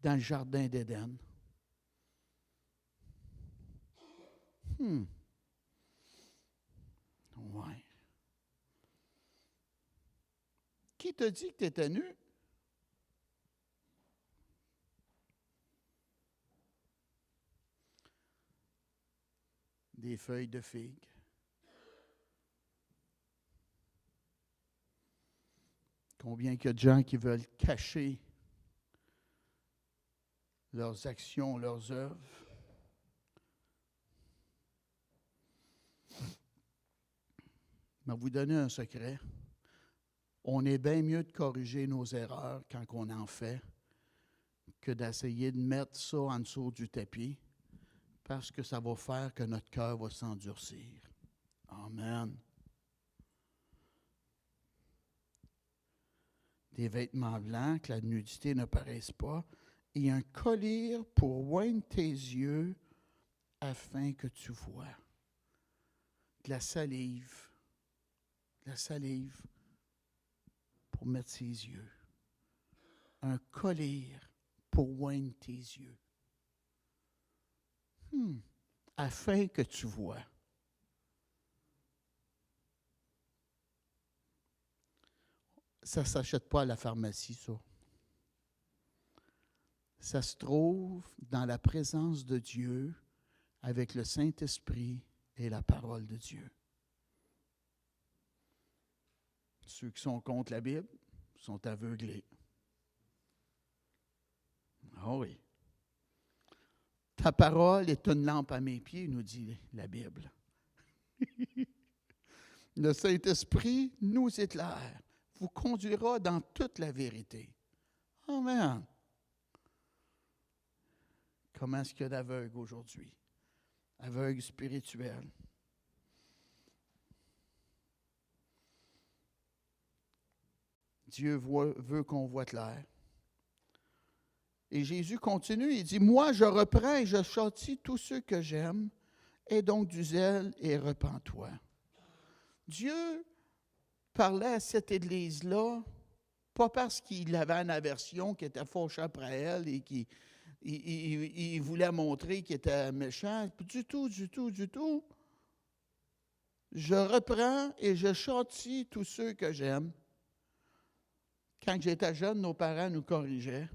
dans le jardin d'Éden. Ouais. Qui t'a dit que tu étais nu? Des feuilles de figue. Combien il y a de gens qui veulent cacher leurs actions, leurs œuvres. Je vais vous donner un secret. On est bien mieux de corriger nos erreurs quand on en fait que d'essayer de mettre ça en dessous du tapis parce que ça va faire que notre cœur va s'endurcir. Amen. Des vêtements blancs, que la nudité ne paraisse pas, et un collier pour oindre tes yeux afin que tu vois. De la salive pour mettre ses yeux. Un collier pour oindre tes yeux. Afin que tu vois. Ça ne s'achète pas à la pharmacie, ça. Ça se trouve dans la présence de Dieu avec le Saint-Esprit et la parole de Dieu. Ceux qui sont contre la Bible sont aveuglés. Ah oui. Ta parole est une lampe à mes pieds, nous dit la Bible. Le Saint-Esprit nous éclaire, vous conduira dans toute la vérité. Amen. Comment est-ce qu'il y a d'aveugles aujourd'hui? Aveugles spirituels. Dieu veut qu'on voit clair. Et Jésus continue, il dit, « Moi, je reprends et je châtie tous ceux que j'aime, aie donc du zèle et repens-toi. » Dieu parlait à cette Église-là, pas parce qu'il avait une aversion, qu'il était fâché après elle et qu'il voulait montrer qu'il était méchant. Du tout. Je reprends et je châtie tous ceux que j'aime. Quand j'étais jeune, nos parents nous corrigeaient.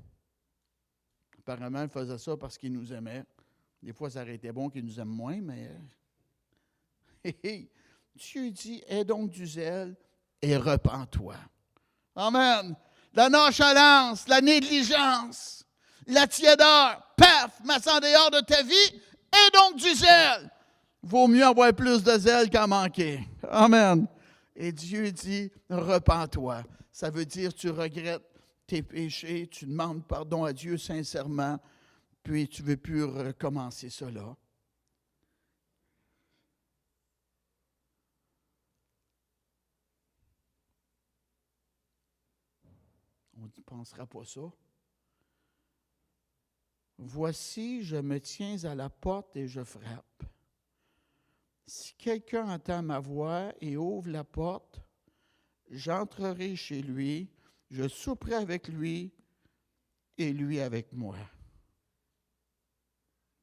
Apparemment, ils faisaient ça parce qu'ils nous aimaient. Des fois, ça aurait été bon qu'ils nous aiment moins, mais Dieu dit, aie donc du zèle et repens-toi. Amen. La nonchalance, la négligence, la tiédeur, paf, masse en dehors de ta vie, aie donc du zèle. Vaut mieux avoir plus de zèle qu'en manquer. Amen. Et Dieu dit, repens-toi. Ça veut dire tu regrettes tes péchés, tu demandes pardon à Dieu sincèrement, puis tu ne veux plus recommencer cela. On ne pensera pas ça. Voici, je me tiens à la porte et je frappe. Si quelqu'un entend ma voix et ouvre la porte, j'entrerai chez lui, je souperai avec lui et lui avec moi.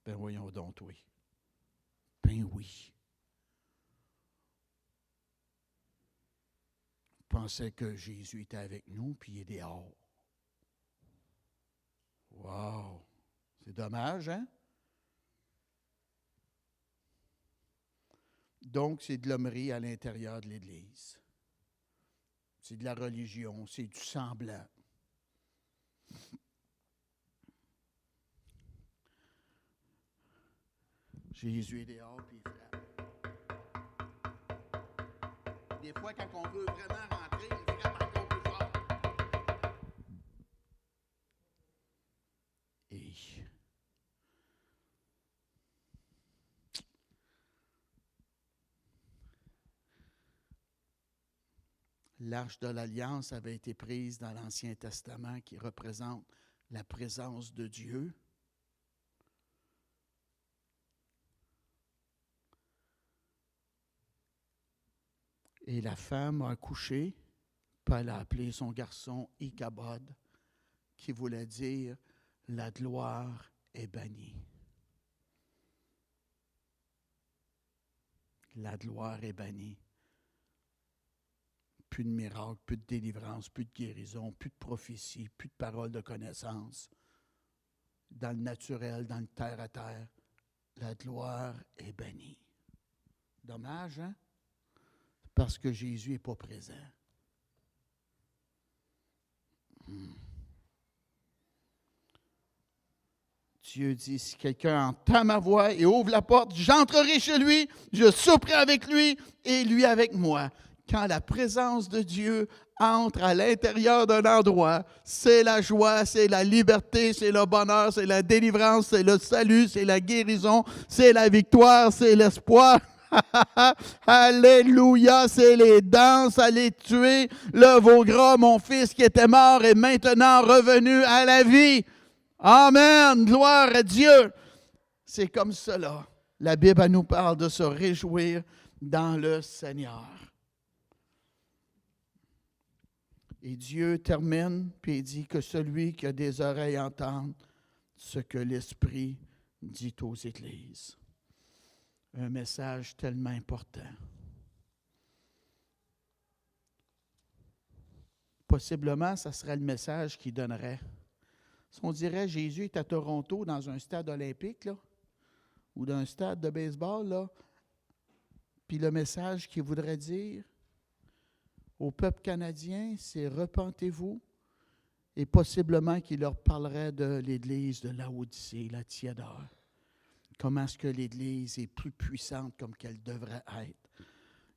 Ben voyons donc, oui. Ben oui. Je pensais que Jésus était avec nous, puis il est dehors. Wow! C'est dommage, hein? Donc, c'est de l'hommerie à l'intérieur de l'Église. C'est de la religion, c'est du semblant. Jésus est dehors, puis il frappe. Des fois, quand on veut vraiment rentrer, il frappe encore plus fort. Et l'Arche de l'Alliance avait été prise dans l'Ancien Testament qui représente la présence de Dieu. Et la femme a accouché, puis elle a appelé son garçon Ichabod, qui voulait dire « la gloire est bannie ». La gloire est bannie. Plus de miracles, plus de délivrance, plus de guérison, plus de prophétie, plus de paroles de connaissance. Dans le naturel, dans le terre à terre, la gloire est bannie. Dommage, hein? Parce que Jésus n'est pas présent. Dieu dit, si quelqu'un entend ma voix et ouvre la porte, j'entrerai chez lui, je souperai avec lui et lui avec moi. Quand la présence de Dieu entre à l'intérieur d'un endroit, c'est la joie, c'est la liberté, c'est le bonheur, c'est la délivrance, c'est le salut, c'est la guérison, c'est la victoire, c'est l'espoir. Alléluia, c'est les danses, allez tuer le veau gras, mon fils qui était mort est maintenant revenu à la vie. Amen, gloire à Dieu. C'est comme cela. La Bible elle nous parle de se réjouir dans le Seigneur. Et Dieu termine, puis il dit que celui qui a des oreilles entende ce que l'Esprit dit aux Églises. Un message tellement important. Possiblement, ça serait le message qu'il donnerait. Si on dirait Jésus est à Toronto dans un stade olympique, là, ou dans un stade de baseball, là, puis le message qu'il voudrait dire au peuple canadien, c'est « Repentez-vous », et possiblement qu'il leur parlerait de l'Église de Laodicée, la tiédeur. Comment est-ce que l'Église est plus puissante comme qu'elle devrait être.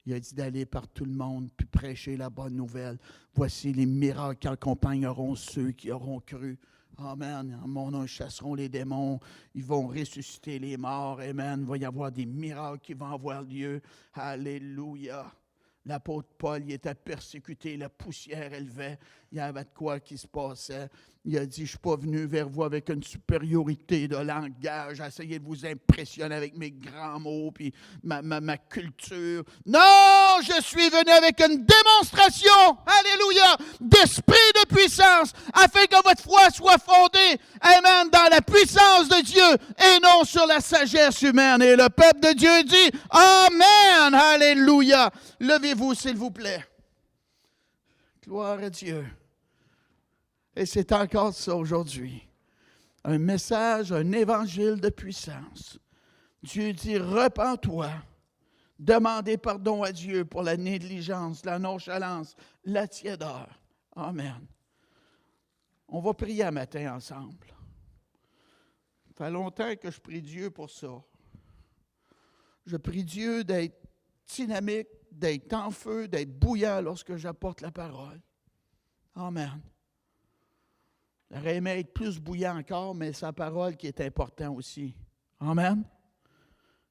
Il a dit d'aller par tout le monde, puis prêcher la bonne nouvelle. Voici les miracles qui accompagneront ceux qui auront cru. Amen. En mon nom, ils chasseront les démons. Ils vont ressusciter les morts. Amen. Il va y avoir des miracles qui vont avoir lieu. Alléluia. L'apôtre Paul, il était persécuté, la poussière élevait, il y avait de quoi qui se passait. Il a dit, je ne suis pas venu vers vous avec une supériorité de langage, essayer de vous impressionner avec mes grands mots, puis ma culture. Non, je suis venu avec une démonstration, alléluia, d'esprit de puissance, afin que votre foi soit fondée, amen, dans la puissance de Dieu, et non sur la sagesse humaine. Et le peuple de Dieu dit, amen, alléluia. Levez-vous, s'il vous plaît. Gloire à Dieu. Et c'est encore ça aujourd'hui. Un message, un évangile de puissance. Dieu dit, repens-toi. Demandez pardon à Dieu pour la négligence, la nonchalance, la tiédeur. Amen. On va prier un matin ensemble. Ça fait longtemps que je prie Dieu pour ça. Je prie Dieu d'être dynamique, d'être en feu, d'être bouillant lorsque j'apporte la parole. Amen. J'aurais aimé être plus bouillant encore, mais c'est sa parole qui est importante aussi. Amen.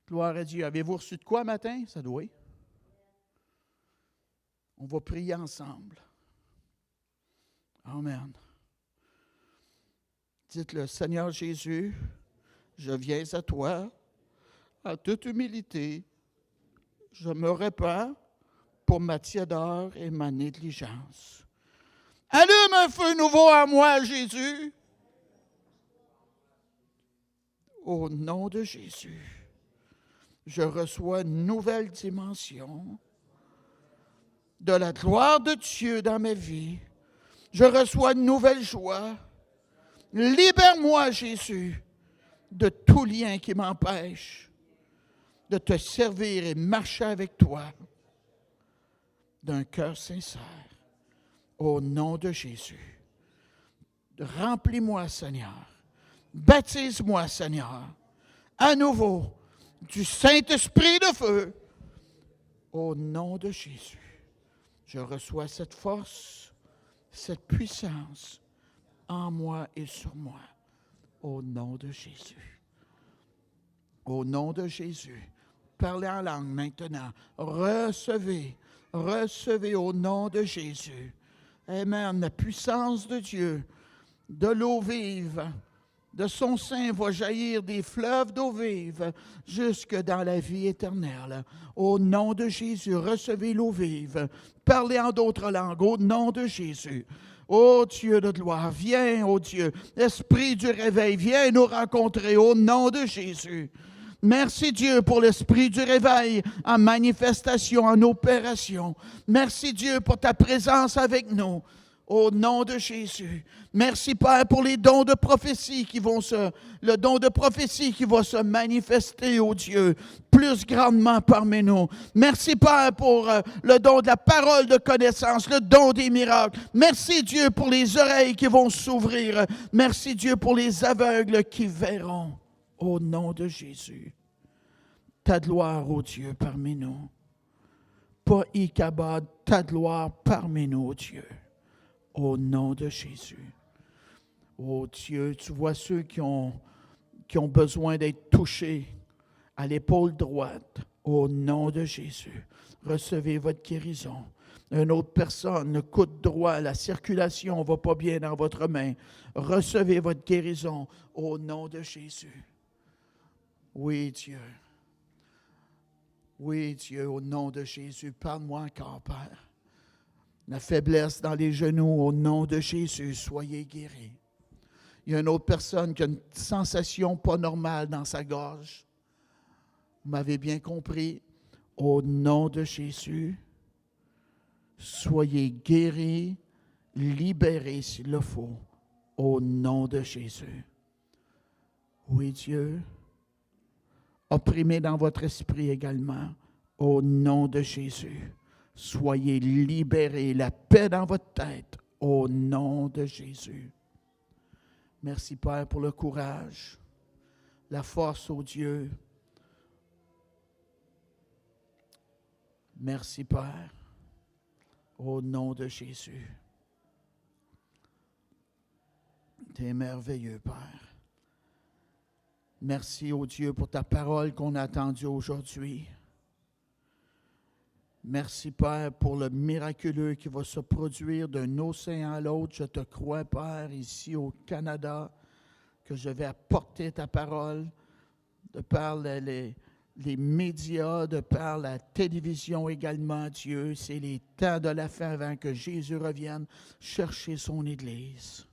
Gloire à Dieu. Avez-vous reçu de quoi matin? Ça doit. On va prier ensemble. Amen. Dites-le, Seigneur Jésus, je viens à toi, en toute humilité. Je me répands pour ma tiédeur et ma négligence. Allume un feu nouveau en moi, Jésus. Au nom de Jésus, je reçois une nouvelle dimension de la gloire de Dieu dans ma vie. Je reçois une nouvelle joie. Libère-moi, Jésus, de tout lien qui m'empêche de te servir et marcher avec toi d'un cœur sincère. Au nom de Jésus. Remplis-moi, Seigneur. Baptise-moi, Seigneur, à nouveau du Saint-Esprit de feu. Au nom de Jésus, je reçois cette force, cette puissance en moi et sur moi. Au nom de Jésus. Au nom de Jésus. Parlez en langue maintenant. Recevez au nom de Jésus. Amen. La puissance de Dieu, de l'eau vive, de son sein va jaillir des fleuves d'eau vive jusque dans la vie éternelle. Au nom de Jésus, recevez l'eau vive. Parlez en d'autres langues au nom de Jésus. Ô Dieu de gloire, viens, ô Dieu, Esprit du réveil, viens nous rencontrer au nom de Jésus. Merci Dieu pour l'esprit du réveil en manifestation, en opération. Merci Dieu pour ta présence avec nous. Au nom de Jésus. Merci Père pour les dons de prophétie le don de prophétie qui va se manifester, ô Dieu, plus grandement parmi nous. Merci Père pour le don de la parole de connaissance, le don des miracles. Merci Dieu pour les oreilles qui vont s'ouvrir. Merci Dieu pour les aveugles qui verront. Au nom de Jésus, ta gloire, ô Dieu, parmi nous. Pas Ichabod, ta gloire parmi nous, ô Dieu. Au nom de Jésus. Ô Dieu, tu vois ceux qui ont besoin d'être touchés à l'épaule droite. Au nom de Jésus, recevez votre guérison. Une autre personne, le coude droit, la circulation ne va pas bien dans votre main. Recevez votre guérison au nom de Jésus. Oui, Dieu. Oui, Dieu, au nom de Jésus. Parle-moi encore, Père. La faiblesse dans les genoux, au nom de Jésus, soyez guéris. Il y a une autre personne qui a une sensation pas normale dans sa gorge. Vous m'avez bien compris. Au nom de Jésus, soyez guéris, libérés s'il le faut. Au nom de Jésus. Oui, Dieu. Opprimez dans votre esprit également, au nom de Jésus. Soyez libérés, la paix dans votre tête, au nom de Jésus. Merci, Père, pour le courage, la force, ô Dieu. Merci, Père, au nom de Jésus. Tu es merveilleux, Père. Merci, ô Dieu, pour ta parole qu'on a entendue aujourd'hui. Merci, Père, pour le miraculeux qui va se produire d'un océan à l'autre. Je te crois, Père, ici au Canada, que je vais apporter ta parole de par les médias, de par la télévision également, Dieu. C'est les temps de la fin avant que Jésus revienne chercher son Église.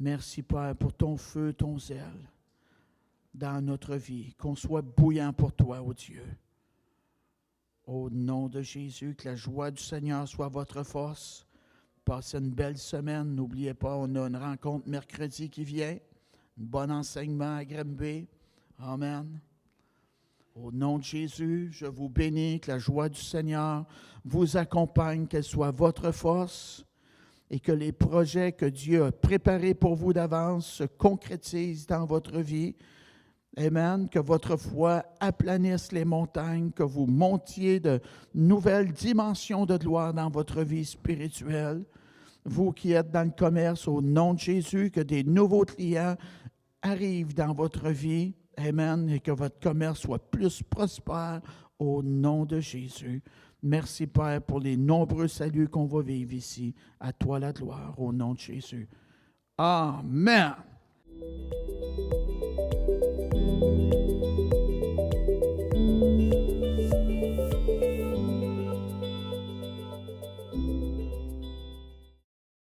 Merci, Père, pour ton feu, ton zèle dans notre vie, qu'on soit bouillant pour toi, ô Dieu. Au nom de Jésus, que la joie du Seigneur soit votre force. Passez une belle semaine. N'oubliez pas, on a une rencontre mercredi qui vient. Un bon enseignement à Grimby. Amen. Au nom de Jésus, je vous bénis, que la joie du Seigneur vous accompagne, qu'elle soit votre force et que les projets que Dieu a préparés pour vous d'avance se concrétisent dans votre vie. Amen. Que votre foi aplanisse les montagnes, que vous montiez de nouvelles dimensions de gloire dans votre vie spirituelle. Vous qui êtes dans le commerce, au nom de Jésus, que des nouveaux clients arrivent dans votre vie. Amen. Et que votre commerce soit plus prospère au nom de Jésus. Merci, Père, pour les nombreux saluts qu'on va vivre ici. À toi la gloire, au nom de Jésus. Amen.